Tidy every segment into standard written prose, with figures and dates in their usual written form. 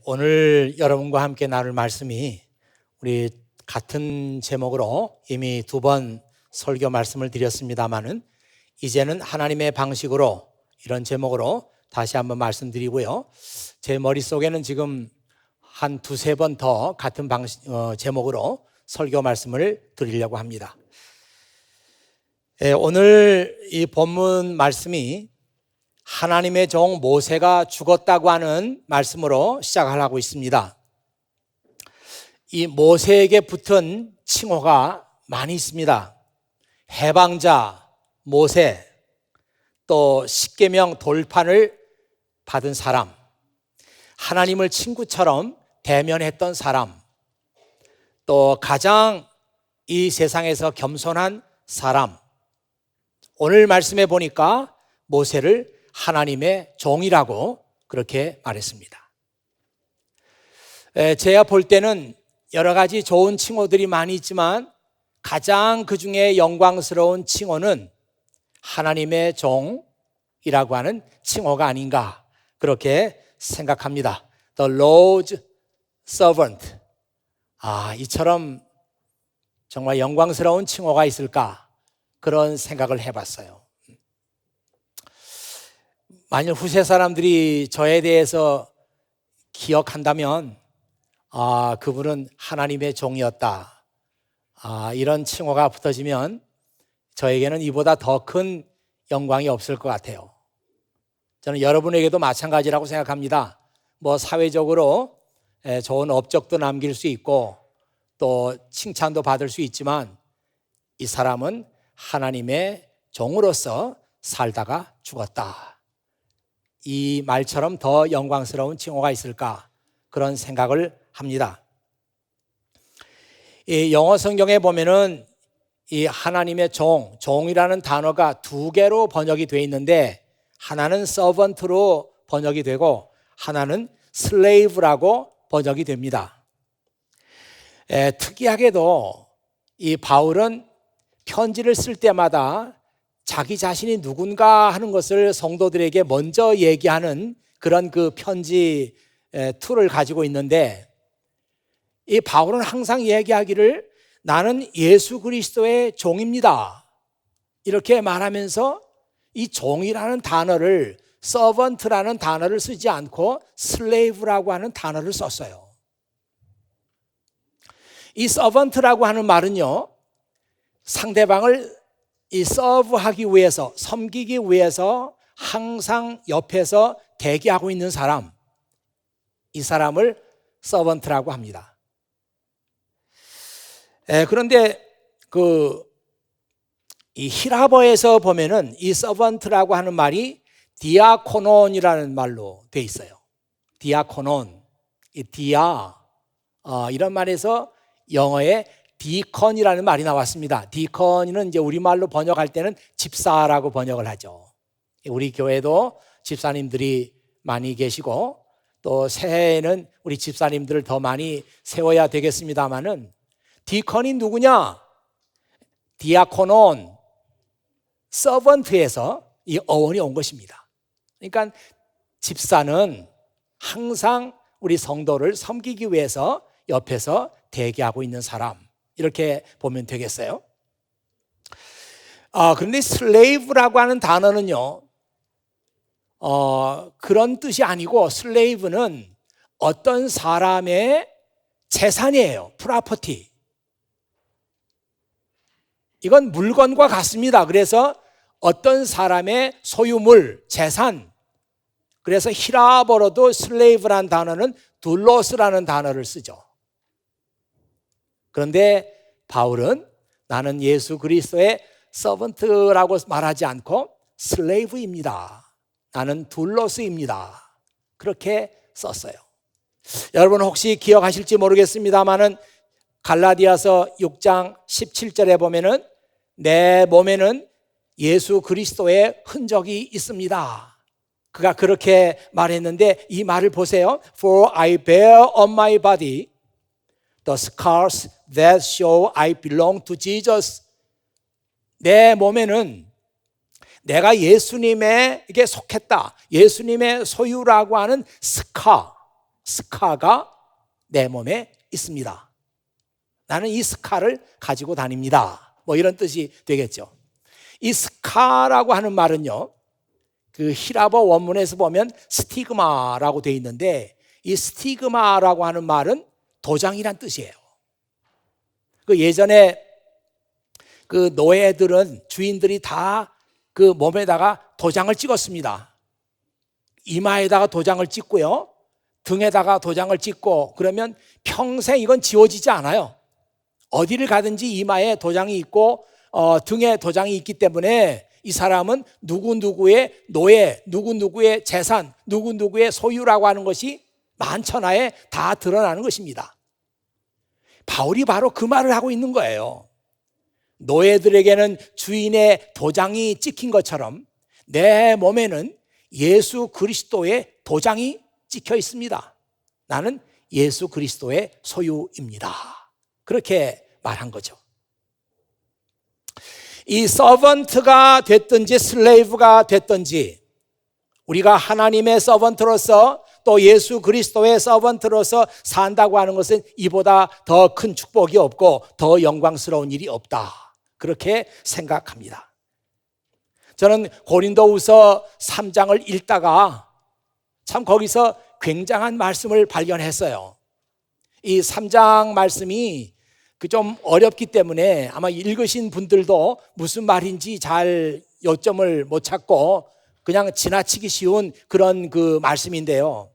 오늘 여러분과 함께 나눌 말씀이 우리 같은 제목으로 이미 2번 설교 말씀을 드렸습니다마는 이제는 하나님의 방식으로 이런 제목으로 다시 한번 말씀드리고요. 제 머릿속에는 지금 한 2-3번 더 같은 제목으로 설교 말씀을 드리려고 합니다. 오늘 이 본문 말씀이 하나님의 종 모세가 죽었다고 하는 말씀으로 시작하려고 있습니다. 이 모세에게 붙은 칭호가 많이 있습니다. 해방자 모세, 또 십계명 돌판을 받은 사람, 하나님을 친구처럼 대면했던 사람, 또 가장 이 세상에서 겸손한 사람. 오늘 말씀에 보니까 모세를 하나님의 종이라고 그렇게 말했습니다. 제가 볼 때는 여러 가지 좋은 칭호들이 많이 있지만 가장 그 중에 영광스러운 칭호는 하나님의 종이라고 하는 칭호가 아닌가 그렇게 생각합니다. The Lord's servant. 이처럼 정말 영광스러운 칭호가 있을까 그런 생각을 해봤어요. 만일 후세 사람들이 저에 대해서 기억한다면 그분은 하나님의 종이었다, 이런 칭호가 붙어지면 저에게는 이보다 더 큰 영광이 없을 것 같아요. 저는 여러분에게도 마찬가지라고 생각합니다. 사회적으로 좋은 업적도 남길 수 있고 또 칭찬도 받을 수 있지만 이 사람은 하나님의 종으로서 살다가 죽었다, 이 말처럼 더 영광스러운 칭호가 있을까 그런 생각을 합니다. 이 영어 성경에 보면은 이 하나님의 종이라는 단어가 2개로 번역이 되어 있는데 하나는 servant로 번역이 되고 하나는 slave라고 번역이 됩니다. 특이하게도 이 바울은 편지를 쓸 때마다 자기 자신이 누군가 하는 것을 성도들에게 먼저 얘기하는 그런 그 편지 툴을 가지고 있는데 이 바울은 항상 얘기하기를 나는 예수 그리스도의 종입니다 이렇게 말하면서 이 종이라는 단어를 servant라는 단어를 쓰지 않고 slave라고 하는 단어를 썼어요. 이 servant라고 하는 말은요, 상대방을 이 서브하기 위해서, 섬기기 위해서 항상 옆에서 대기하고 있는 사람, 이 사람을 서번트라고 합니다. 그런데 이 히라버에서 보면은 이 서번트라고 하는 말이 디아코논이라는 말로 돼 있어요. 디아코논, 이 이런 말에서 영어에 디컨이라는 말이 나왔습니다. 디컨은 이제 우리말로 번역할 때는 집사라고 번역을 하죠. 우리 교회도 집사님들이 많이 계시고 또 새해에는 우리 집사님들을 더 많이 세워야 되겠습니다만은 디컨이 누구냐? 디아코논, 서번트에서 이 어원이 온 것입니다. 그러니까 집사는 항상 우리 성도를 섬기기 위해서 옆에서 대기하고 있는 사람, 이렇게 보면 되겠어요. 그런데 슬레이브라고 하는 단어는요, 그런 뜻이 아니고 슬레이브는 어떤 사람의 재산이에요. 프로퍼티. 이건 물건과 같습니다. 그래서 어떤 사람의 소유물, 재산. 그래서 히라버로도 슬레이브라는 단어는 둘로스라는 단어를 쓰죠. 그런데 바울은 나는 예수 그리스도의 서번트라고 말하지 않고 슬레이브입니다, 나는 둘로스입니다, 그렇게 썼어요. 여러분 혹시 기억하실지 모르겠습니다만은 갈라디아서 6장 17절에 보면은 내 몸에는 예수 그리스도의 흔적이 있습니다, 그가 그렇게 말했는데 이 말을 보세요. For I bear on my body the scars that show I belong to Jesus. 내 몸에는 내가 예수님에게 속했다, 예수님의 소유라고 하는 스카, 스카가 내 몸에 있습니다. 나는 이 스카를 가지고 다닙니다. 뭐 이런 뜻이 되겠죠. 이 스카라고 하는 말은요, 그 히라버 원문에서 보면 스티그마라고 되어 있는데, 이 스티그마라고 하는 말은 도장이란 뜻이에요. 그 예전에 그 노예들은 주인들이 다 그 몸에다가 도장을 찍었습니다. 이마에다가 도장을 찍고요, 등에다가 도장을 찍고, 그러면 평생 이건 지워지지 않아요. 어디를 가든지 이마에 도장이 있고 등에 도장이 있기 때문에 이 사람은 누구누구의 노예, 누구누구의 재산, 누구누구의 소유라고 하는 것이 만천하에 다 드러나는 것입니다. 바울이 바로 그 말을 하고 있는 거예요. 노예들에게는 주인의 도장이 찍힌 것처럼 내 몸에는 예수 그리스도의 도장이 찍혀 있습니다. 나는 예수 그리스도의 소유입니다. 그렇게 말한 거죠. 이 서번트가 됐든지 슬레이브가 됐든지 우리가 하나님의 서번트로서 또 예수 그리스도의 서번트로서 산다고 하는 것은 이보다 더 큰 축복이 없고 더 영광스러운 일이 없다, 그렇게 생각합니다. 저는 고린도후서 3장을 읽다가 참 거기서 굉장한 말씀을 발견했어요. 이 3장 말씀이 좀 어렵기 때문에 아마 읽으신 분들도 무슨 말인지 잘 요점을 못 찾고 그냥 지나치기 쉬운 그런 그 말씀인데요,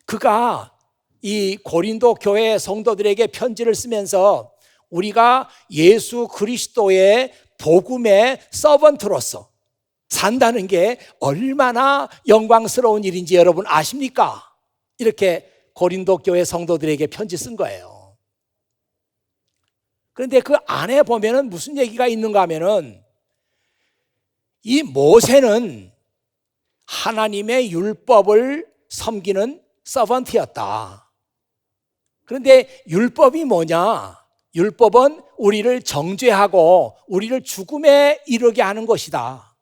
그가 이 고린도 교회 성도들에게 편지를 쓰면서 우리가 예수 그리스도의 복음의 서번트로서 산다는 게 얼마나 영광스러운 일인지 여러분 아십니까? 이렇게 고린도 교회 성도들에게 편지 쓴 거예요. 그런데 그 안에 보면은 무슨 얘기가 있는가 하면은, 이 모세는 하나님의 율법을 섬기는 서번트였다. 그런데 율법이 뭐냐? 율법은 우리를 정죄하고 우리를 죽음에 이르게 하는 것이다.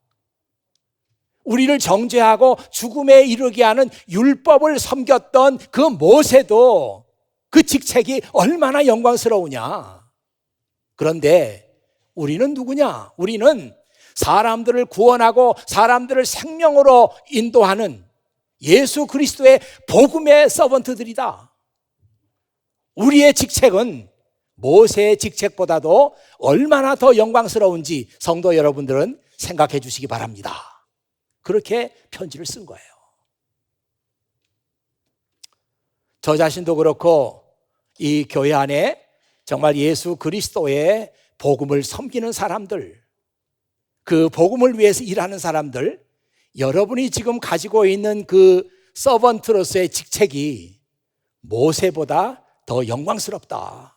우리를 정죄하고 죽음에 이르게 하는 율법을 섬겼던 그 모세도 그 직책이 얼마나 영광스러우냐. 그런데 우리는 누구냐? 우리는 사람들을 구원하고 사람들을 생명으로 인도하는 예수 그리스도의 복음의 서번트들이다. 우리의 직책은 모세의 직책보다도 얼마나 더 영광스러운지 성도 여러분들은 생각해 주시기 바랍니다. 그렇게 편지를 쓴 거예요. 저 자신도 그렇고 이 교회 안에 정말 예수 그리스도의 복음을 섬기는 사람들, 그 복음을 위해서 일하는 사람들, 여러분이 지금 가지고 있는 그 서번트로서의 직책이 모세보다 더 영광스럽다.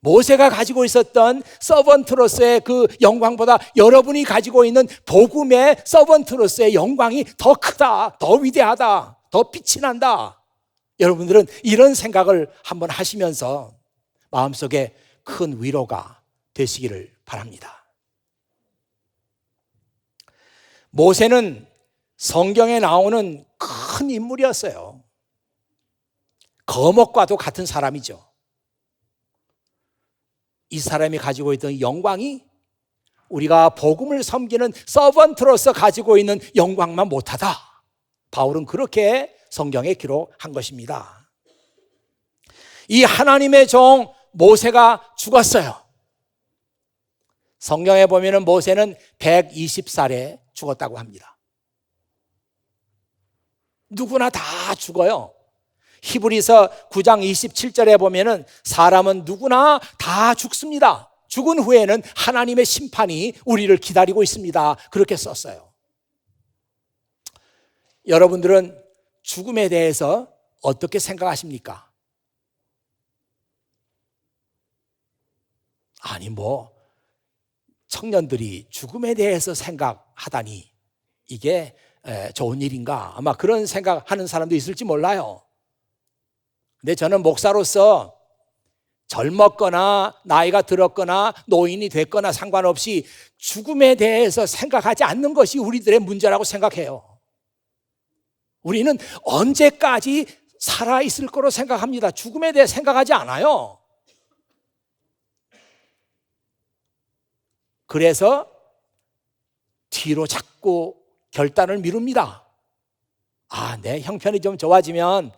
모세가 가지고 있었던 서번트로서의 그 영광보다 여러분이 가지고 있는 복음의 서번트로서의 영광이 더 크다, 더 위대하다, 더 빛이 난다. 여러분들은 이런 생각을 한번 하시면서 마음속에 큰 위로가 되시기를 바랍니다. 모세는 성경에 나오는 큰 인물이었어요. 거목과도 같은 사람이죠. 이 사람이 가지고 있던 영광이 우리가 복음을 섬기는 서번트로서 가지고 있는 영광만 못하다. 바울은 그렇게 성경에 기록한 것입니다. 이 하나님의 종 모세가 죽었어요. 성경에 보면 모세는 120살에 죽었다고 합니다. 누구나 다 죽어요. 히브리서 9장 27절에 보면 사람은 누구나 다 죽습니다. 죽은 후에는 하나님의 심판이 우리를 기다리고 있습니다. 그렇게 썼어요. 여러분들은 죽음에 대해서 어떻게 생각하십니까? 아니 청년들이 죽음에 대해서 생각하다니 이게 좋은 일인가? 아마 그런 생각하는 사람도 있을지 몰라요. 근데 저는 목사로서 젊었거나 나이가 들었거나 노인이 됐거나 상관없이 죽음에 대해서 생각하지 않는 것이 우리들의 문제라고 생각해요. 우리는 언제까지 살아있을 거로 생각합니다. 죽음에 대해 생각하지 않아요. 그래서 뒤로 자꾸 결단을 미룹니다. 내 형편이 좀 좋아지면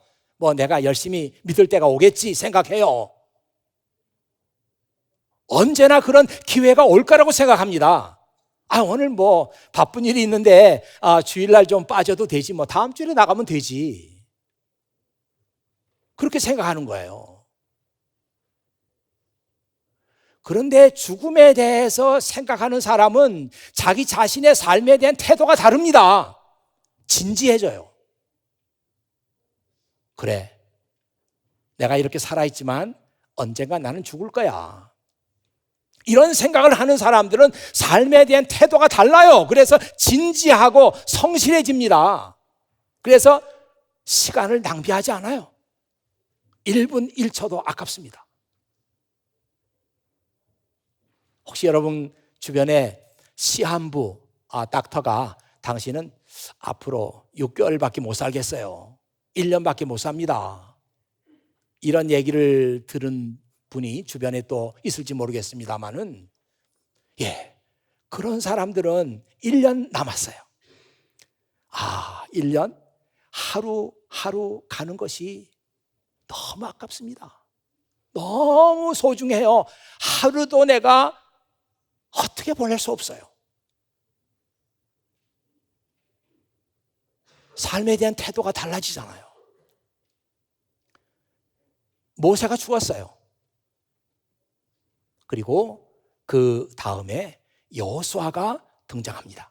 내가 열심히 믿을 때가 오겠지 생각해요. 언제나 그런 기회가 올 거라고 생각합니다. 오늘 바쁜 일이 있는데 주일날 좀 빠져도 되지, 다음 주일에 나가면 되지. 그렇게 생각하는 거예요. 그런데 죽음에 대해서 생각하는 사람은 자기 자신의 삶에 대한 태도가 다릅니다. 진지해져요. 그래, 내가 이렇게 살아있지만 언젠가 나는 죽을 거야. 이런 생각을 하는 사람들은 삶에 대한 태도가 달라요. 그래서 진지하고 성실해집니다. 그래서 시간을 낭비하지 않아요. 1분 1초도 아깝습니다. 혹시 여러분 주변에 시한부 닥터가 당신은 앞으로 6개월밖에 못 살겠어요, 1년밖에 못 삽니다, 이런 얘기를 들은 분이 주변에 또 있을지 모르겠습니다만은, 그런 사람들은 1년 남았어요. 1년 하루하루 가는 것이 너무 아깝습니다. 너무 소중해요. 하루도 내가 어떻게 보낼 수 없어요. 삶에 대한 태도가 달라지잖아요. 모세가 죽었어요. 그리고 그 다음에 여호수아가 등장합니다.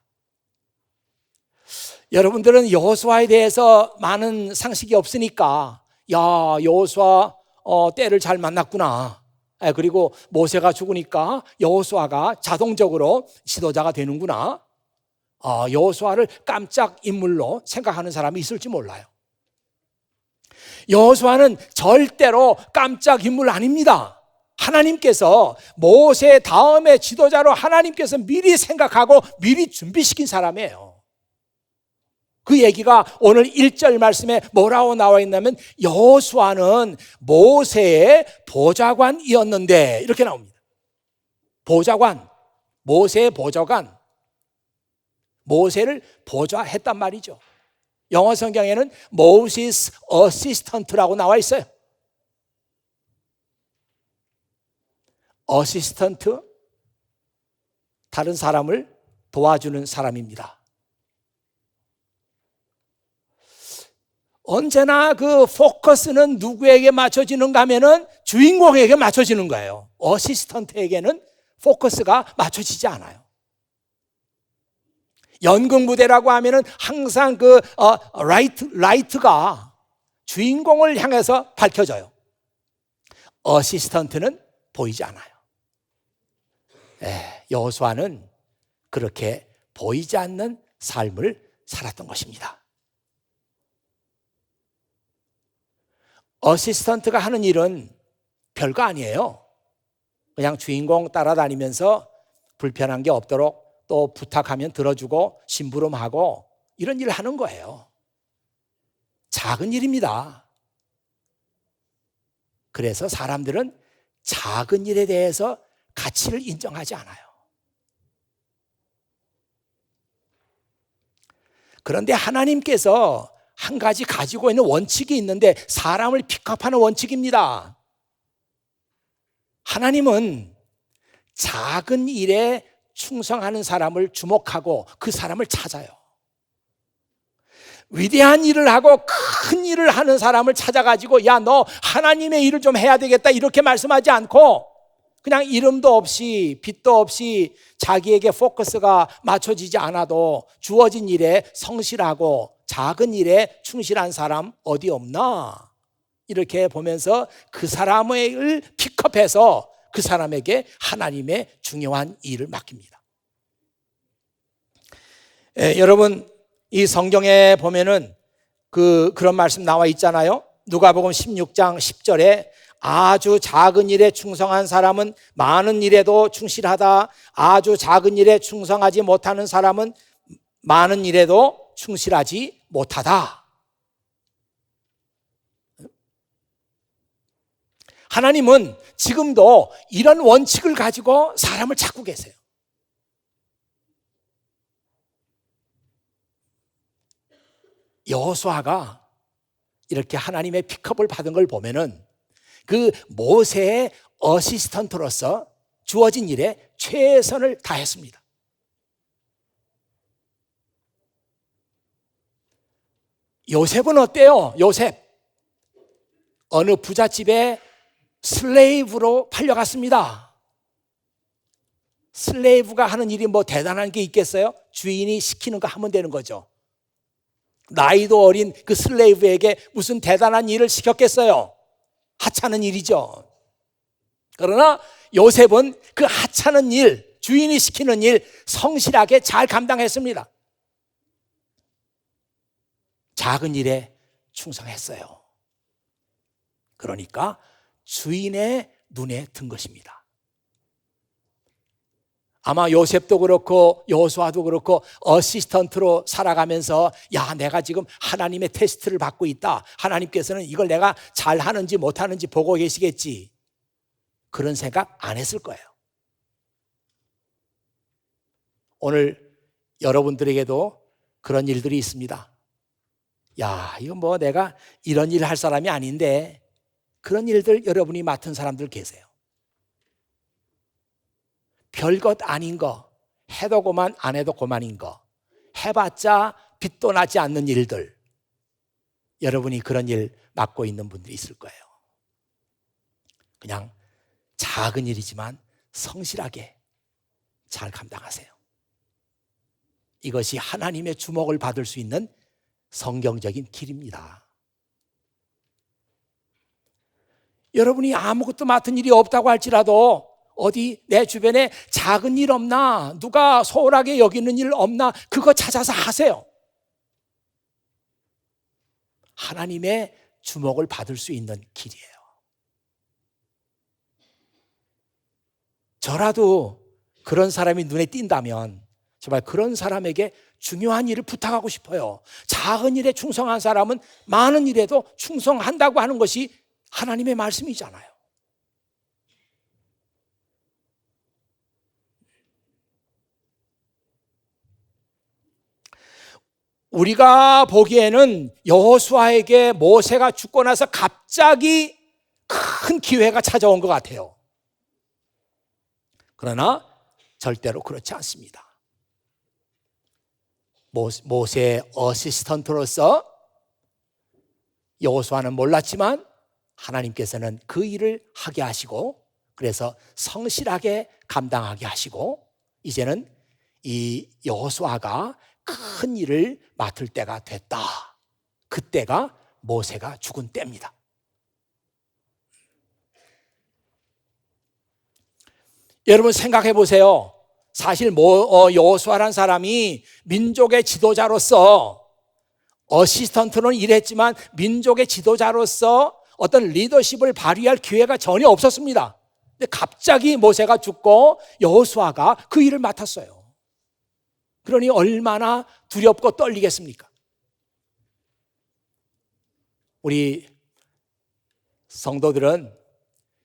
여러분들은 여호수아에 대해서 많은 상식이 없으니까 여호수아 때를 잘 만났구나, 그리고 모세가 죽으니까 여호수아가 자동적으로 지도자가 되는구나, 여호수아를 깜짝 인물로 생각하는 사람이 있을지 몰라요. 여호수아는 절대로 깜짝 인물 아닙니다. 하나님께서 모세 다음에 지도자로 하나님께서 미리 생각하고 미리 준비시킨 사람이에요. 그 얘기가 오늘 1절 말씀에 뭐라고 나와 있냐면, 여호수아는 모세의 보좌관이었는데, 이렇게 나옵니다. 보좌관, 모세의 보좌관, 모세를 보좌했단 말이죠. 영어 성경에는 Moses Assistant라고 나와 있어요. 어시스턴트, 다른 사람을 도와주는 사람입니다. 언제나 그 포커스는 누구에게 맞춰지는가 하면은 주인공에게 맞춰지는 거예요. 어시스턴트에게는 포커스가 맞춰지지 않아요. 연극무대라고 하면은 항상 라이트가 주인공을 향해서 밝혀져요. 어시스턴트는 보이지 않아요. 여호수아는 그렇게 보이지 않는 삶을 살았던 것입니다. 어시스턴트가 하는 일은 별거 아니에요. 그냥 주인공 따라다니면서 불편한 게 없도록 또 부탁하면 들어주고 심부름하고 이런 일을 하는 거예요. 작은 일입니다. 그래서 사람들은 작은 일에 대해서 가치를 인정하지 않아요. 그런데 하나님께서 한 가지 가지고 있는 원칙이 있는데, 사람을 픽업하는 원칙입니다. 하나님은 작은 일에 충성하는 사람을 주목하고 그 사람을 찾아요. 위대한 일을 하고 큰 일을 하는 사람을 찾아가지고 야, 너 하나님의 일을 좀 해야 되겠다 이렇게 말씀하지 않고, 그냥 이름도 없이 빛도 없이 자기에게 포커스가 맞춰지지 않아도 주어진 일에 성실하고 작은 일에 충실한 사람 어디 없나, 이렇게 보면서 그 사람을 픽업해서 그 사람에게 하나님의 중요한 일을 맡깁니다. 여러분, 이 성경에 보면은 그런 말씀 나와 있잖아요. 누가복음 16장 10절에 아주 작은 일에 충성한 사람은 많은 일에도 충실하다. 아주 작은 일에 충성하지 못하는 사람은 많은 일에도 충실하지 못하다. 하나님은 지금도 이런 원칙을 가지고 사람을 찾고 계세요. 여호수아가 이렇게 하나님의 픽업을 받은 걸 보면은 그 모세의 어시스턴트로서 주어진 일에 최선을 다했습니다. 요셉은 어때요? 요셉 어느 부잣집에 슬레이브로 팔려갔습니다. 슬레이브가 하는 일이 뭐 대단한 게 있겠어요? 주인이 시키는 거 하면 되는 거죠. 나이도 어린 그 슬레이브에게 무슨 대단한 일을 시켰겠어요? 하찮은 일이죠. 그러나 요셉은 그 하찮은 일, 주인이 시키는 일 성실하게 잘 감당했습니다. 작은 일에 충성했어요. 그러니까 주인의 눈에 든 것입니다. 아마 요셉도 그렇고 여호수아도 그렇고 어시스턴트로 살아가면서 야, 내가 지금 하나님의 테스트를 받고 있다. 하나님께서는 이걸 내가 잘하는지 못하는지 보고 계시겠지. 그런 생각 안 했을 거예요. 오늘 여러분들에게도 그런 일들이 있습니다. 야, 이거 뭐 내가 이런 일 할 사람이 아닌데, 그런 일들 여러분이 맡은 사람들 계세요. 별것 아닌 거, 해도 고만 안 해도 고만인 거, 해봤자 빛도 나지 않는 일들, 여러분이 그런 일 맡고 있는 분들이 있을 거예요. 그냥 작은 일이지만 성실하게 잘 감당하세요. 이것이 하나님의 주목을 받을 수 있는 성경적인 길입니다. 여러분이 아무것도 맡은 일이 없다고 할지라도 어디 내 주변에 작은 일 없나, 누가 소홀하게 여기는 일 없나, 그거 찾아서 하세요. 하나님의 주목을 받을 수 있는 길이에요. 저라도 그런 사람이 눈에 띈다면 정말 그런 사람에게 중요한 일을 부탁하고 싶어요. 작은 일에 충성한 사람은 많은 일에도 충성한다고 하는 것이 하나님의 말씀이잖아요. 우리가 보기에는 여호수아에게 모세가 죽고 나서 갑자기 큰 기회가 찾아온 것 같아요. 그러나 절대로 그렇지 않습니다. 모세의 어시스턴트로서 여호수아는 몰랐지만 하나님께서는 그 일을 하게 하시고, 그래서 성실하게 감당하게 하시고, 이제는 이 여호수아가 큰 일을 맡을 때가 됐다. 그때가 모세가 죽은 때입니다. 여러분 생각해 보세요. 사실 여호수아라는 사람이 민족의 지도자로서, 어시스턴트는 일했지만 민족의 지도자로서 어떤 리더십을 발휘할 기회가 전혀 없었습니다. 근데 갑자기 모세가 죽고 여호수아가 그 일을 맡았어요. 그러니 얼마나 두렵고 떨리겠습니까? 우리 성도들은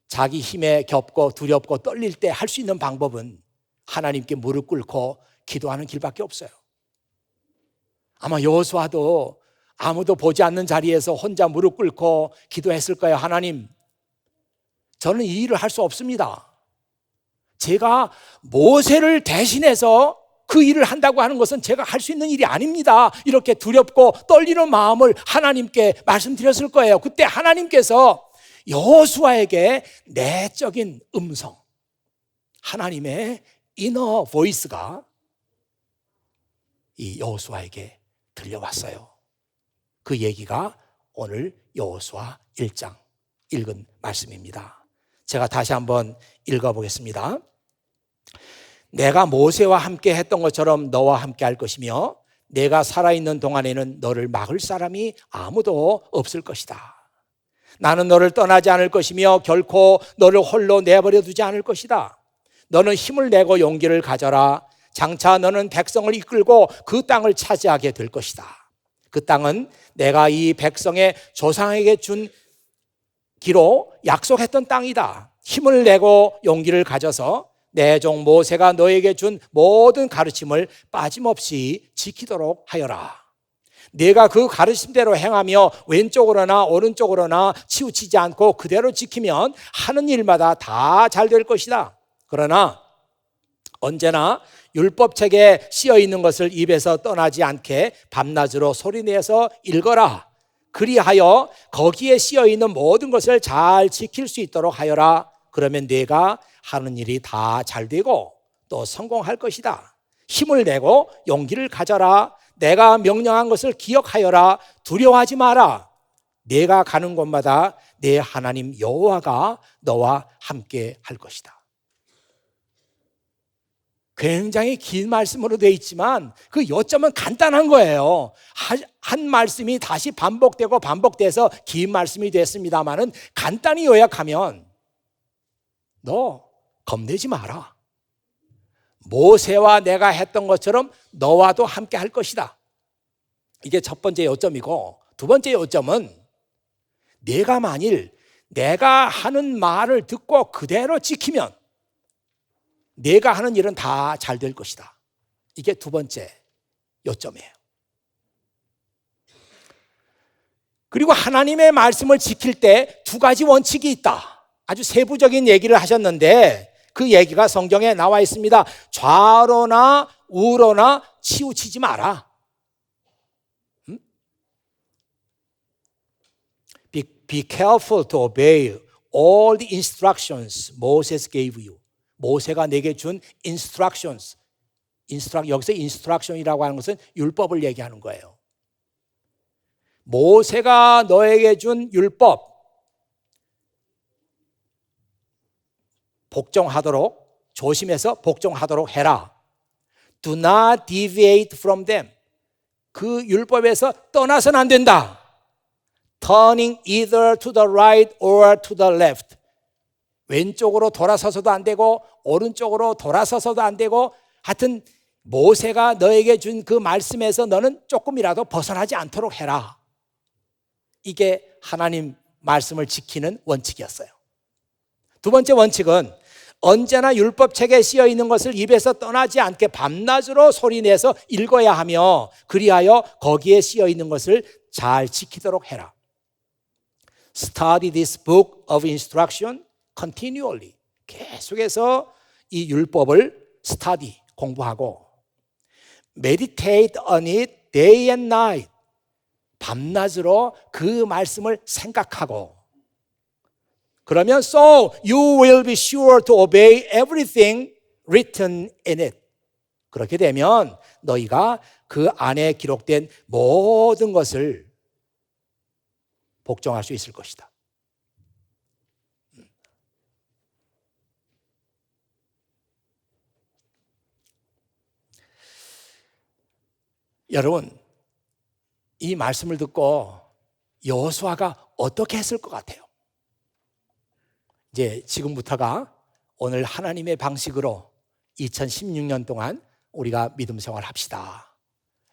자기 힘에 겹고 두렵고 떨릴 때 할 수 있는 방법은 하나님께 무릎 꿇고 기도하는 길밖에 없어요. 아마 여호수아도 아무도 보지 않는 자리에서 혼자 무릎 꿇고 기도했을 거예요. 하나님, 저는 이 일을 할 수 없습니다. 제가 모세를 대신해서 그 일을 한다고 하는 것은 제가 할 수 있는 일이 아닙니다. 이렇게 두렵고 떨리는 마음을 하나님께 말씀드렸을 거예요. 그때 하나님께서 여호수아에게 내적인 음성, 하나님의 이너 보이스가 이 여호수아에게 들려왔어요. 그 얘기가 오늘 여호수아 1장 읽은 말씀입니다. 제가 다시 한번 읽어보겠습니다. 내가 모세와 함께 했던 것처럼 너와 함께 할 것이며 내가 살아있는 동안에는 너를 막을 사람이 아무도 없을 것이다. 나는 너를 떠나지 않을 것이며 결코 너를 홀로 내버려 두지 않을 것이다. 너는 힘을 내고 용기를 가져라. 장차 너는 백성을 이끌고 그 땅을 차지하게 될 것이다. 그 땅은 내가 이 백성의 조상에게 준 기로 약속했던 땅이다. 힘을 내고 용기를 가져서 내 종 모세가 너에게 준 모든 가르침을 빠짐없이 지키도록 하여라. 네가 그 가르침대로 행하며 왼쪽으로나 오른쪽으로나 치우치지 않고 그대로 지키면 하는 일마다 다 잘 될 것이다. 그러나 언제나 율법책에 씌어 있는 것을 입에서 떠나지 않게 밤낮으로 소리내서 읽어라. 그리하여 거기에 씌어 있는 모든 것을 잘 지킬 수 있도록 하여라. 그러면 네가 하는 일이 다 잘 되고 또 성공할 것이다. 힘을 내고 용기를 가져라. 내가 명령한 것을 기억하여라. 두려워하지 마라. 네가 가는 곳마다 내 하나님 여호와가 너와 함께 할 것이다. 굉장히 긴 말씀으로 되어 있지만 그 요점은 간단한 거예요. 한 말씀이 다시 반복되고 반복돼서 긴 말씀이 됐습니다만은 간단히 요약하면 너 겁내지 마라. 모세와 내가 했던 것처럼 너와도 함께 할 것이다. 이게 첫 번째 요점이고, 두 번째 요점은 네가 만일 내가 하는 말을 듣고 그대로 지키면 내가 하는 일은 다 잘 될 것이다. 이게 두 번째 요점이에요. 그리고 하나님의 말씀을 지킬 때 두 가지 원칙이 있다. 아주 세부적인 얘기를 하셨는데 그 얘기가 성경에 나와 있습니다. 좌로나 우로나 치우치지 마라. Be careful to obey all the instructions Moses gave you. 모세가 내게 준 instructions. 여기서 instruction이라고 하는 것은 율법을 얘기하는 거예요. 모세가 너에게 준 율법 복종하도록, 조심해서 복종하도록 해라. Do not deviate from them. 그 율법에서 떠나서는 안 된다. Turning either to the right or to the left. 왼쪽으로 돌아서서도 안 되고 오른쪽으로 돌아서서도 안 되고, 하여튼 모세가 너에게 준 그 말씀에서 너는 조금이라도 벗어나지 않도록 해라. 이게 하나님 말씀을 지키는 원칙이었어요. 두 번째 원칙은 언제나 율법책에 씌어 있는 것을 입에서 떠나지 않게 밤낮으로 소리내서 읽어야 하며 그리하여 거기에 씌어 있는 것을 잘 지키도록 해라. Study this book of instruction continually. 계속해서 이 율법을 study, 공부하고 meditate on it day and night. 밤낮으로 그 말씀을 생각하고, 그러면 so you will be sure to obey everything written in it. 그렇게 되면 너희가 그 안에 기록된 모든 것을 복종할 수 있을 것이다. 여러분, 이 말씀을 듣고 여호수아가 어떻게 했을 것 같아요? 이제 지금부터가 오늘 하나님의 방식으로 2016년 동안 우리가 믿음 생활 합시다.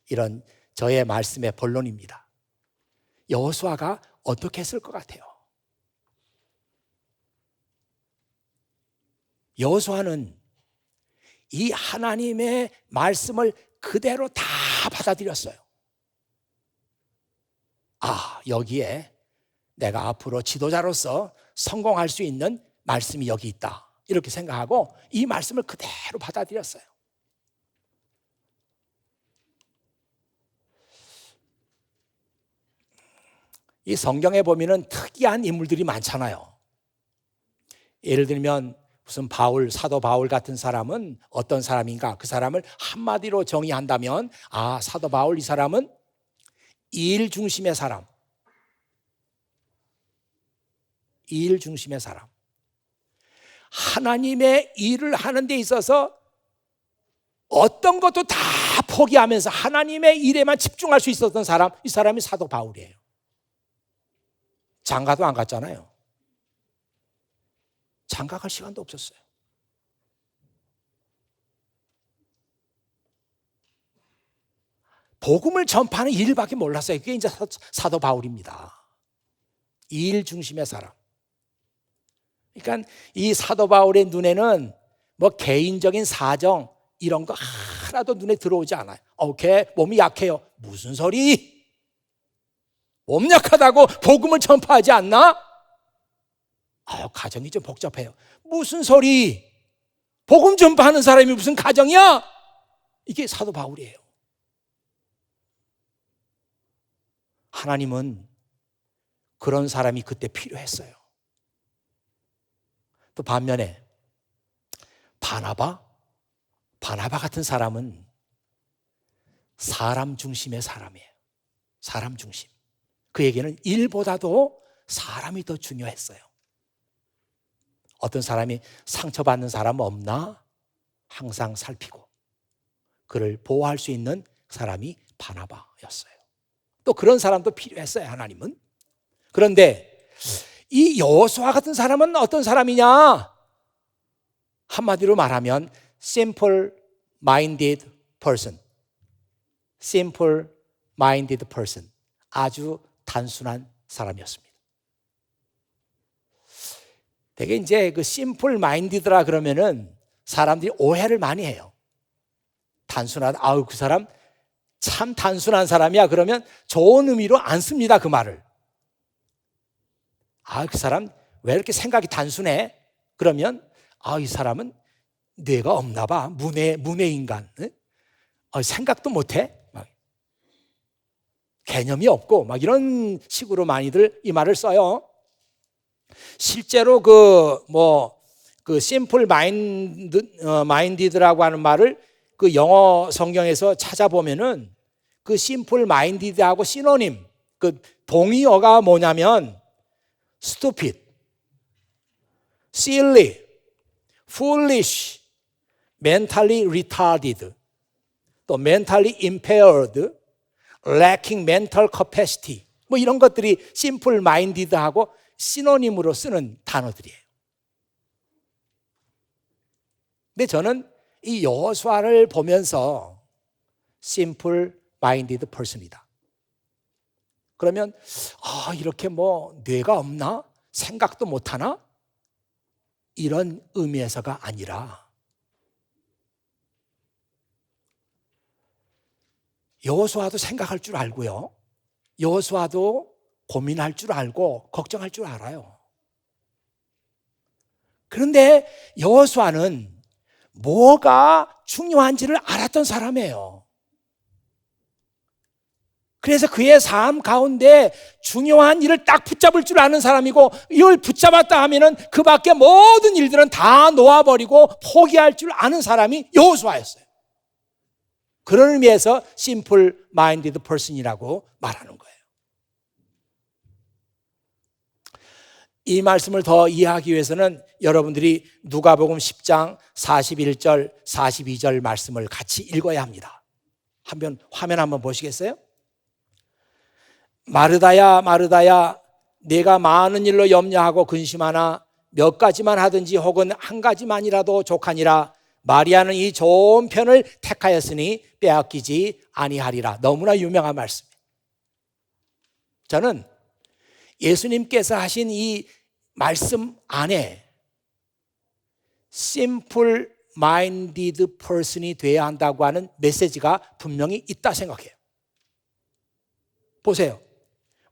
이런 저의 말씀의 본론입니다. 여호수아가 어떻게 했을 것 같아요? 여호수아는 이 하나님의 말씀을 그대로 다 받아들였어요. 아, 여기에 내가 앞으로 지도자로서 성공할 수 있는 말씀이 여기 있다. 이렇게 생각하고 이 말씀을 그대로 받아들였어요. 이 성경에 보면은 특이한 인물들이 많잖아요. 예를 들면 무슨 사도 바울 같은 사람은 어떤 사람인가? 그 사람을 한마디로 정의한다면, 아, 사도 바울 이 사람은 일 중심의 사람. 일 중심의 사람. 하나님의 일을 하는 데 있어서 어떤 것도 다 포기하면서 하나님의 일에만 집중할 수 있었던 사람, 이 사람이 사도 바울이에요. 장가도 안 갔잖아요. 장가 갈 시간도 없었어요. 복음을 전파하는 일밖에 몰랐어요. 그게 이제 사도 바울입니다. 일 중심의 사람. 그러니까 이 사도 바울의 눈에는 뭐 개인적인 사정 이런 거 하나도 눈에 들어오지 않아요. 오케이, 몸이 약해요. 무슨 소리? 몸 약하다고 복음을 전파하지 않나? 가정이 좀 복잡해요. 무슨 소리? 복음 전파하는 사람이 무슨 가정이야? 이게 사도 바울이에요. 하나님은 그런 사람이 그때 필요했어요. 또 반면에 바나바 같은 사람은 사람 중심의 사람이에요. 사람 중심. 그에게는 일보다도 사람이 더 중요했어요. 어떤 사람이 상처받는 사람 없나? 항상 살피고 그를 보호할 수 있는 사람이 바나바였어요. 또 그런 사람도 필요했어요, 하나님은. 그런데 이 여호수아 같은 사람은 어떤 사람이냐? 한마디로 말하면 simple-minded person. simple-minded person. 아주 단순한 사람이었습니다. 되게 이제 그 simple-minded라 그러면은 사람들이 오해를 많이 해요. 단순하다. 그 사람 참 단순한 사람이야. 그러면 좋은 의미로 안 씁니다, 그 말을. 그 사람 왜 이렇게 생각이 단순해? 그러면 이 사람은 뇌가 없나 봐. 문외 인간. 생각도 못해. 개념이 없고 이런 식으로 많이들 이 말을 써요. 실제로 그 심플 마인디드라고 하는 말을 그 영어 성경에서 찾아보면은 그 심플 마인디드하고 시노님, 그 동의어가 뭐냐면 stupid, silly, foolish, mentally retarded, 또 mentally impaired, lacking mental capacity, 뭐 이런 것들이 simple minded하고 시노님으로 쓰는 단어들이에요. 근데 저는 이 여호수아를 보면서 simple minded person이다. 그러면 이렇게 뭐 뇌가 없나? 생각도 못하나? 이런 의미에서가 아니라 여호수아도 생각할 줄 알고요. 여호수아도 고민할 줄 알고 걱정할 줄 알아요. 그런데 여호수아는 뭐가 중요한지를 알았던 사람이에요. 그래서 그의 삶 가운데 중요한 일을 딱 붙잡을 줄 아는 사람이고, 이걸 붙잡았다 하면은 그 밖에 모든 일들은 다 놓아버리고 포기할 줄 아는 사람이 여호수아였어요. 그런 의미에서 simple minded person이라고 말하는 거예요. 이 말씀을 더 이해하기 위해서는 여러분들이 누가복음 10장 41절, 42절 말씀을 같이 읽어야 합니다. 화면 한번 보시겠어요? 마르다야, 마르다야, 내가 많은 일로 염려하고 근심하나 몇 가지만 하든지 혹은 한 가지만이라도 족하니라. 마리아는 이 좋은 편을 택하였으니 빼앗기지 아니하리라. 너무나 유명한 말씀이에요. 저는 예수님께서 하신 이 말씀 안에 simple minded person이 돼야 한다고 하는 메시지가 분명히 있다 생각해요. 보세요.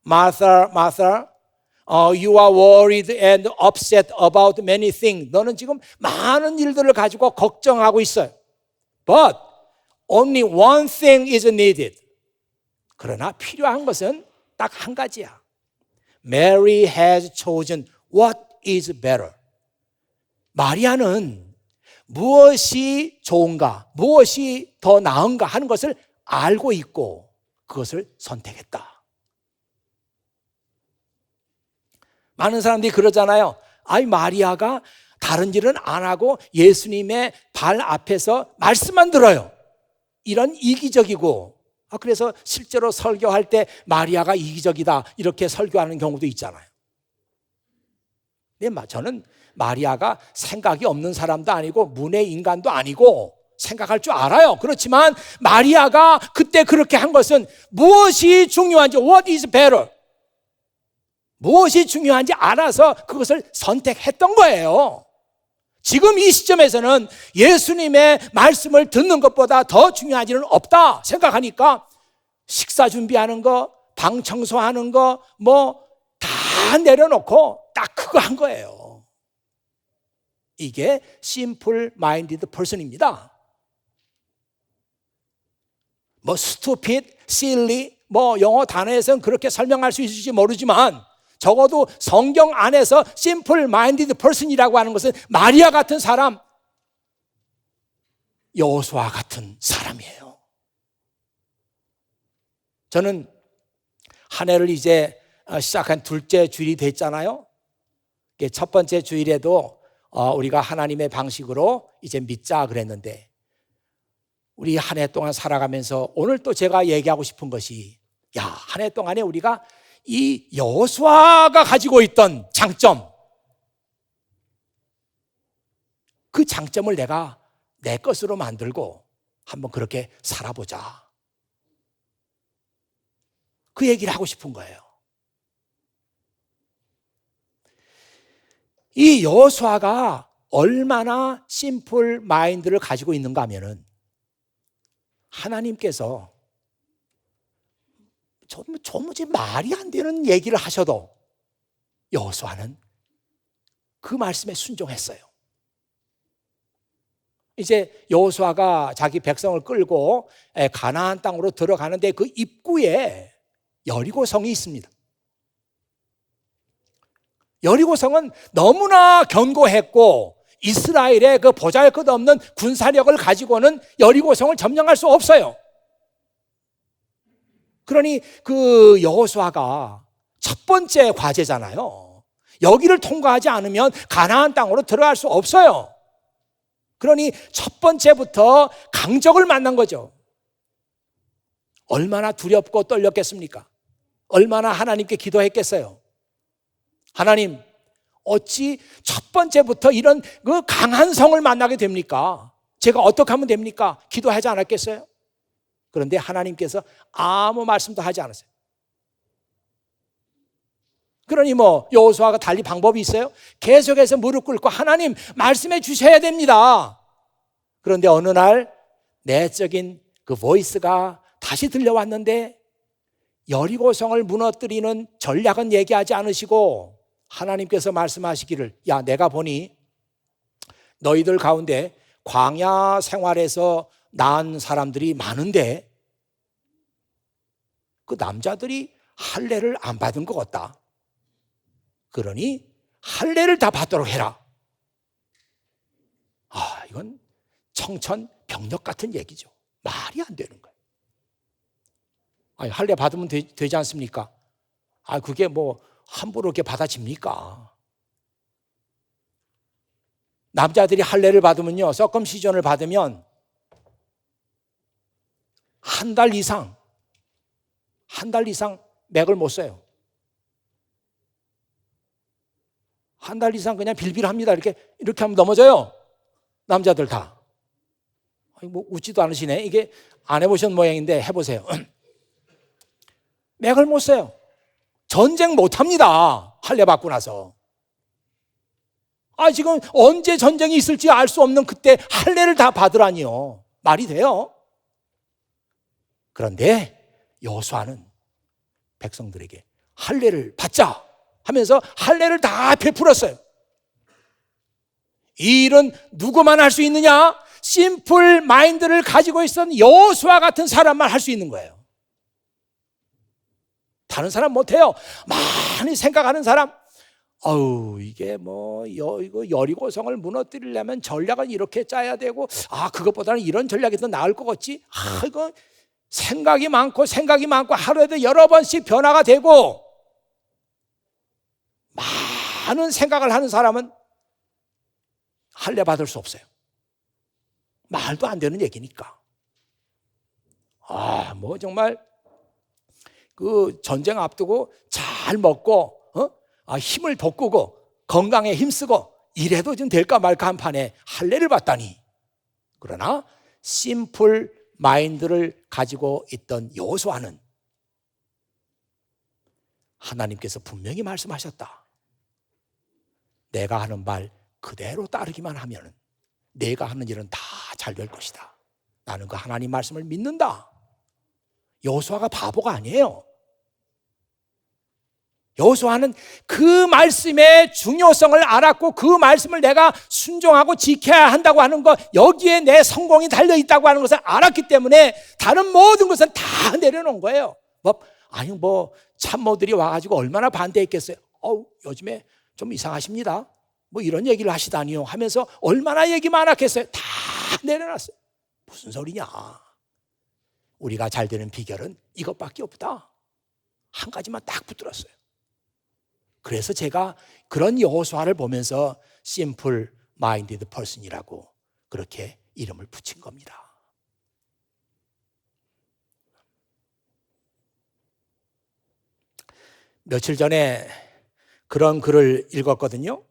Martha, Martha, you are worried and upset about many things. 너는 지금 많은 일들을 가지고 걱정하고 있어요. But only one thing is needed. 그러나 필요한 것은 딱 한 가지야. Mary has chosen what is better. 마리아는 무엇이 좋은가, 무엇이 더 나은가 하는 것을 알고 있고 그것을 선택했다. 많은 사람들이 그러잖아요. 마리아가 다른 일은 안 하고 예수님의 발 앞에서 말씀만 들어요. 이런 이기적이고, 그래서 실제로 설교할 때 마리아가 이기적이다 이렇게 설교하는 경우도 있잖아요. 근데 저는 마리아가 생각이 없는 사람도 아니고 문외 인간도 아니고 생각할 줄 알아요. 그렇지만 마리아가 그때 그렇게 한 것은 무엇이 중요한지, what is better? 무엇이 중요한지 알아서 그것을 선택했던 거예요. 지금 이 시점에서는 예수님의 말씀을 듣는 것보다 더 중요한 일은 없다 생각하니까 식사 준비하는 거, 방 청소하는 거 뭐 다 내려놓고 딱 그거 한 거예요. 이게 심플 마인디드 퍼슨입니다. 뭐 stupid, silly 뭐 영어 단어에서는 그렇게 설명할 수 있을지 모르지만 적어도 성경 안에서 심플 마인디드 퍼슨이라고 하는 것은 마리아 같은 사람, 여호수아 같은 사람이에요. 저는 한 해를 이제 시작한 둘째 주일이 됐잖아요. 첫 번째 주일에도 우리가 하나님의 방식으로 이제 믿자 그랬는데 우리 한 해 동안 살아가면서 오늘 또 제가 얘기하고 싶은 것이 한 해 동안에 우리가 이 여호수아가 가지고 있던 장점, 그 장점을 내가 내 것으로 만들고 한번 그렇게 살아보자. 그 얘기를 하고 싶은 거예요. 이 여호수아가 얼마나 심플 마인드를 가지고 있는가 하면은 하나님께서 도무지 말이 안 되는 얘기를 하셔도 여호수아는 그 말씀에 순종했어요. 이제 여호수아가 자기 백성을 끌고 가나안 땅으로 들어가는데 그 입구에 여리고성이 있습니다. 여리고성은 너무나 견고했고 이스라엘의 그 보잘것없는 군사력을 가지고는 여리고성을 점령할 수 없어요. 그러니 그 여호수아가 첫 번째 과제잖아요. 여기를 통과하지 않으면 가나안 땅으로 들어갈 수 없어요. 그러니 첫 번째부터 강적을 만난 거죠. 얼마나 두렵고 떨렸겠습니까? 얼마나 하나님께 기도했겠어요? 하나님, 어찌 첫 번째부터 이런 그 강한 성을 만나게 됩니까? 제가 어떻게 하면 됩니까? 기도하지 않았겠어요? 그런데 하나님께서 아무 말씀도 하지 않았어요. 그러니 뭐 여호수아가 달리 방법이 있어요? 계속해서 무릎 꿇고 하나님 말씀해 주셔야 됩니다. 그런데 어느 날 내적인 그 보이스가 다시 들려왔는데 여리고성을 무너뜨리는 전략은 얘기하지 않으시고 하나님께서 말씀하시기를 내가 보니 너희들 가운데 광야 생활에서 낳은 사람들이 많은데 그 남자들이 할례를 안 받은 것 같다. 그러니 할례를 다 받도록 해라. 이건 청천벽력 같은 얘기죠. 말이 안 되는 거예요. 할례 받으면 되지 않습니까? 그게 뭐 함부로 이렇게 받아집니까? 남자들이 할례를 받으면요, 서컴시전을 받으면 한 달 이상 맥을 못 써요. 한 달 이상 그냥 빌빌합니다. 이렇게 하면 넘어져요. 남자들 다. 뭐 웃지도 않으시네. 이게 안 해보신 모양인데 해보세요. 맥을 못 써요. 전쟁 못 합니다. 할례 받고 나서. 지금 언제 전쟁이 있을지 알 수 없는 그때 할례를 다 받으라니요. 말이 돼요? 그런데 여호수아는 백성들에게 할례를 받자 하면서 할례를 다 베풀었어요. 이 일은 누구만 할 수 있느냐? 심플 마인드를 가지고 있었던 여호수아 같은 사람만 할 수 있는 거예요. 다른 사람 못해요. 많이 생각하는 사람, 이게 뭐 이거 여리고성을 무너뜨리려면 전략은 이렇게 짜야 되고 그것보다는 이런 전략이 더 나을 것 같지? 이거 생각이 많고 하루에도 여러 번씩 변화가 되고 많은 생각을 하는 사람은 할례 받을 수 없어요. 말도 안 되는 얘기니까. 뭐 정말 그 전쟁 앞두고 잘 먹고 힘을 돋구고 건강에 힘쓰고 이래도 좀 될까 말까 한 판에 할례를 받다니. 그러나 심플 마인드를 가지고 있던 여호수아는 하나님께서 분명히 말씀하셨다. 내가 하는 말 그대로 따르기만 하면 내가 하는 일은 다 잘 될 것이다. 나는 그 하나님 말씀을 믿는다. 여호수아가 바보가 아니에요. 여호수아는 그 말씀의 중요성을 알았고 그 말씀을 내가 순종하고 지켜야 한다고 하는 것, 여기에 내 성공이 달려있다고 하는 것을 알았기 때문에 다른 모든 것은 다 내려놓은 거예요. 참모들이 와가지고 얼마나 반대했겠어요. 요즘에 좀 이상하십니다. 이런 얘기를 하시다니요 하면서 얼마나 얘기 많았겠어요. 다 내려놨어요. 무슨 소리냐. 우리가 잘 되는 비결은 이것밖에 없다. 한 가지만 딱 붙들었어요. 그래서 제가 그런 여호수아를 보면서 Simple Minded Person이라고 그렇게 이름을 붙인 겁니다. 며칠 전에 그런 글을 읽었거든요.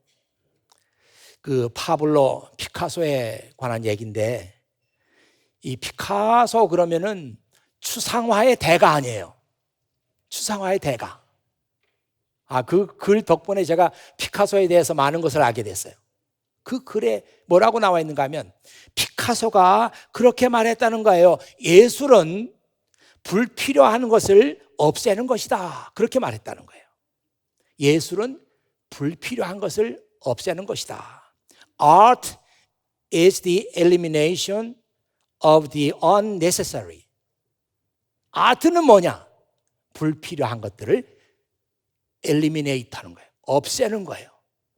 그 파블로 피카소에 관한 얘기인데, 이 피카소 그러면은 추상화의 대가 아니에요. 추상화의 대가. 그 글 덕분에 제가 피카소에 대해서 많은 것을 알게 됐어요. 그 글에 뭐라고 나와 있는가 하면 피카소가 그렇게 말했다는 거예요. 예술은 불필요한 것을 없애는 것이다. 그렇게 말했다는 거예요. 예술은 불필요한 것을 없애는 것이다. Art is the elimination of the unnecessary. 아트는 뭐냐? 불필요한 것들을 eliminate 하는 거예요. 없애는 거예요.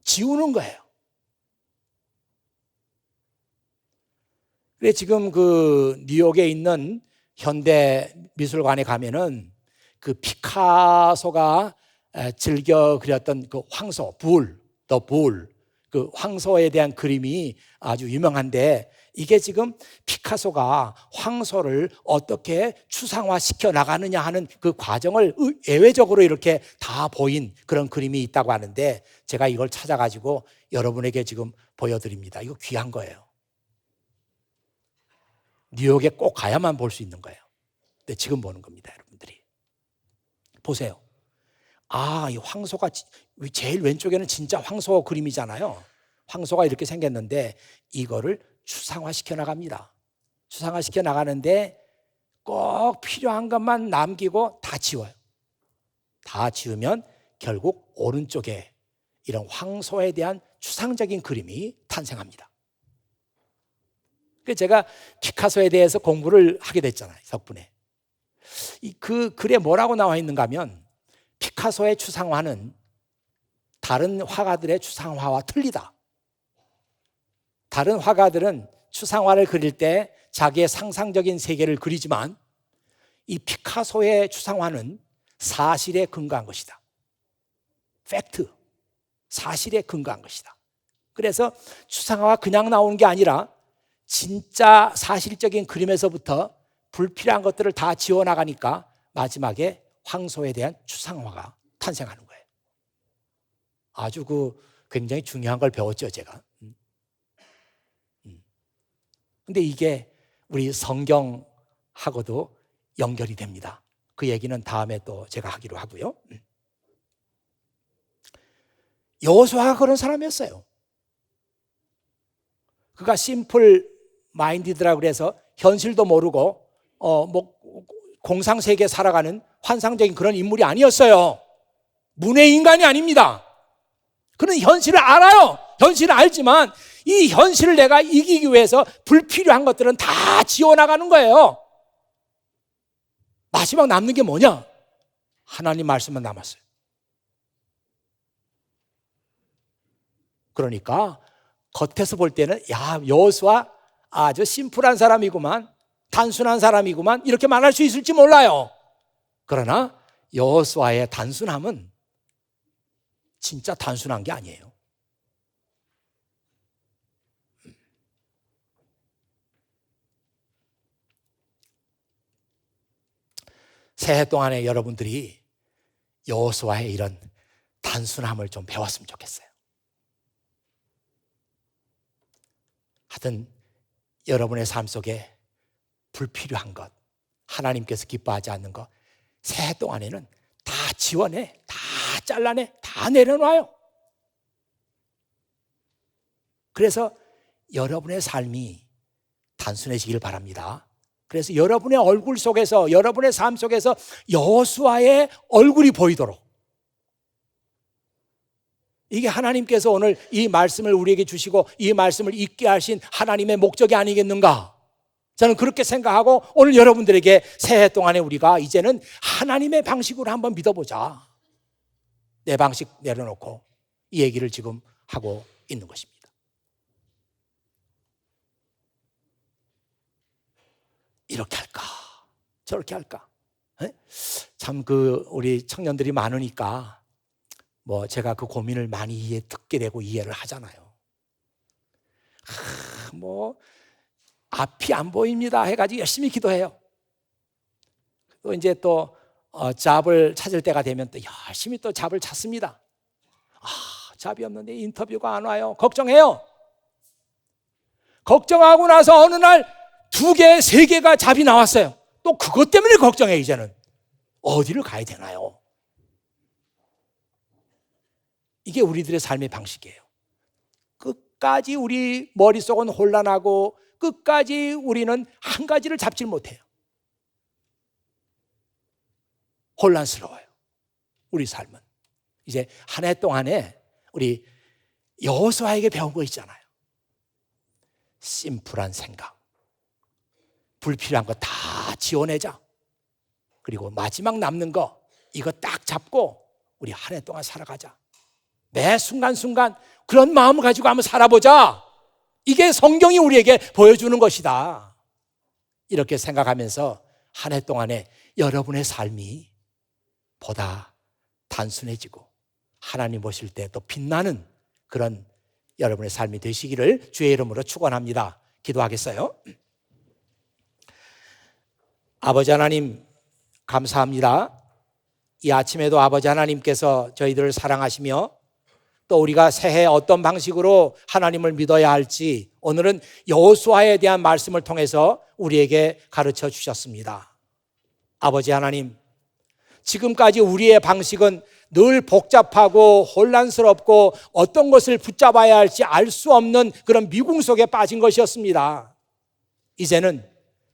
지우는 거예요. 그래 지금 그 뉴욕에 있는 현대 미술관에 가면은 그 피카소가 즐겨 그렸던 그 황소, The Bull, 그 황소에 대한 그림이 아주 유명한데, 이게 지금 피카소가 황소를 어떻게 추상화시켜 나가느냐 하는 그 과정을 예외적으로 이렇게 다 보인 그런 그림이 있다고 하는데, 제가 이걸 찾아가지고 여러분에게 지금 보여드립니다. 이거 귀한 거예요. 뉴욕에 꼭 가야만 볼 수 있는 거예요. 근데 지금 보는 겁니다, 여러분들이. 보세요. 이 황소가 제일 왼쪽에는 진짜 황소 그림이잖아요. 황소가 이렇게 생겼는데 이거를 추상화시켜 나갑니다. 추상화시켜 나가는데 꼭 필요한 것만 남기고 다 지워요. 다 지우면 결국 오른쪽에 이런 황소에 대한 추상적인 그림이 탄생합니다. 그래서 제가 피카소에 대해서 공부를 하게 됐잖아요, 덕분에. 그 글에 뭐라고 나와 있는가 하면 피카소의 추상화는 다른 화가들의 추상화와 틀리다. 다른 화가들은 추상화를 그릴 때 자기의 상상적인 세계를 그리지만 이 피카소의 추상화는 사실에 근거한 것이다. 팩트, 사실에 근거한 것이다. 그래서 추상화가 그냥 나오는 게 아니라 진짜 사실적인 그림에서부터 불필요한 것들을 다 지워나가니까 마지막에 황소에 대한 추상화가 탄생하는 거예요. 아주 굉장히 중요한 걸 배웠죠, 제가. 근데 이게 우리 성경하고도 연결이 됩니다. 그 얘기는 다음에 또 제가 하기로 하고요. 여호수아가 그런 사람이었어요. 그가 심플 마인디드라고 그래서 현실도 모르고 공상세계에 살아가는 환상적인 그런 인물이 아니었어요. 문외 인간이 아닙니다. 그는 현실을 알아요. 현실을 알지만 이 현실을 내가 이기기 위해서 불필요한 것들은 다 지워나가는 거예요. 마지막 남는 게 뭐냐? 하나님 말씀만 남았어요. 그러니까 겉에서 볼 때는 여호수아 아주 심플한 사람이구만, 단순한 사람이구만 이렇게 말할 수 있을지 몰라요. 그러나 여호수아의 단순함은 진짜 단순한 게 아니에요. 새해 동안에 여러분들이 여호수아의 이런 단순함을 좀 배웠으면 좋겠어요. 하여튼 여러분의 삶 속에 불필요한 것, 하나님께서 기뻐하지 않는 것, 새해 동안에는 다 지워내, 다 잘라내, 다 내려놔요. 그래서 여러분의 삶이 단순해지길 바랍니다. 그래서 여러분의 얼굴 속에서, 여러분의 삶 속에서 여호수아의 얼굴이 보이도록, 이게 하나님께서 오늘 이 말씀을 우리에게 주시고 이 말씀을 읽게 하신 하나님의 목적이 아니겠는가? 저는 그렇게 생각하고 오늘 여러분들에게 새해 동안에 우리가 이제는 하나님의 방식으로 한번 믿어보자, 내 방식 내려놓고 이 얘기를 지금 하고 있는 것입니다. 이렇게 할까 저렇게 할까? 참 우리 청년들이 많으니까 제가 그 고민을 많이 듣게 되고 이해를 하잖아요. 앞이 안 보입니다 해가지고 열심히 기도해요. 또 이제 또 잡을 찾을 때가 되면 또 열심히 또 잡을 찾습니다. 잡이 없는데 인터뷰가 안 와요. 걱정해요. 걱정하고 나서 어느 날 2개, 3개가 잡이 나왔어요. 또 그것 때문에 걱정해. 이제는 어디를 가야 되나요? 이게 우리들의 삶의 방식이에요. 끝까지 우리 머릿속은 혼란하고 끝까지 우리는 한 가지를 잡질 못해요. 혼란스러워요. 우리 삶은. 이제 한 해 동안에 우리 여호수아에게 배운 거 있잖아요. 심플한 생각, 불필요한 거 다 지워내자. 그리고 마지막 남는 거 이거 딱 잡고 우리 한 해 동안 살아가자. 매 순간순간 그런 마음을 가지고 한번 살아보자. 이게 성경이 우리에게 보여주는 것이다. 이렇게 생각하면서 한 해 동안에 여러분의 삶이 보다 단순해지고 하나님 보실 때 또 빛나는 그런 여러분의 삶이 되시기를 주의 이름으로 축원합니다. 기도하겠어요? 아버지 하나님 감사합니다. 이 아침에도 아버지 하나님께서 저희들을 사랑하시며 또 우리가 새해 어떤 방식으로 하나님을 믿어야 할지 오늘은 여호수아에 대한 말씀을 통해서 우리에게 가르쳐 주셨습니다. 아버지 하나님, 지금까지 우리의 방식은 늘 복잡하고 혼란스럽고 어떤 것을 붙잡아야 할지 알 수 없는 그런 미궁 속에 빠진 것이었습니다. 이제는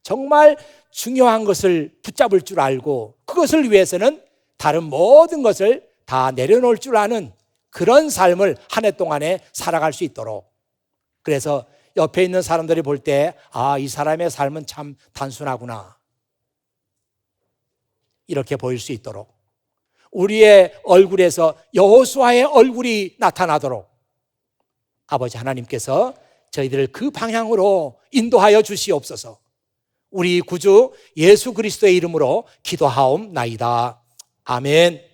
정말 중요한 것을 붙잡을 줄 알고 그것을 위해서는 다른 모든 것을 다 내려놓을 줄 아는 그런 삶을 한 해 동안에 살아갈 수 있도록, 그래서 옆에 있는 사람들이 볼 때 이 사람의 삶은 참 단순하구나 이렇게 보일 수 있도록, 우리의 얼굴에서 여호수아의 얼굴이 나타나도록 아버지 하나님께서 저희들을 그 방향으로 인도하여 주시옵소서. 우리 구주 예수 그리스도의 이름으로 기도하옵나이다. 아멘.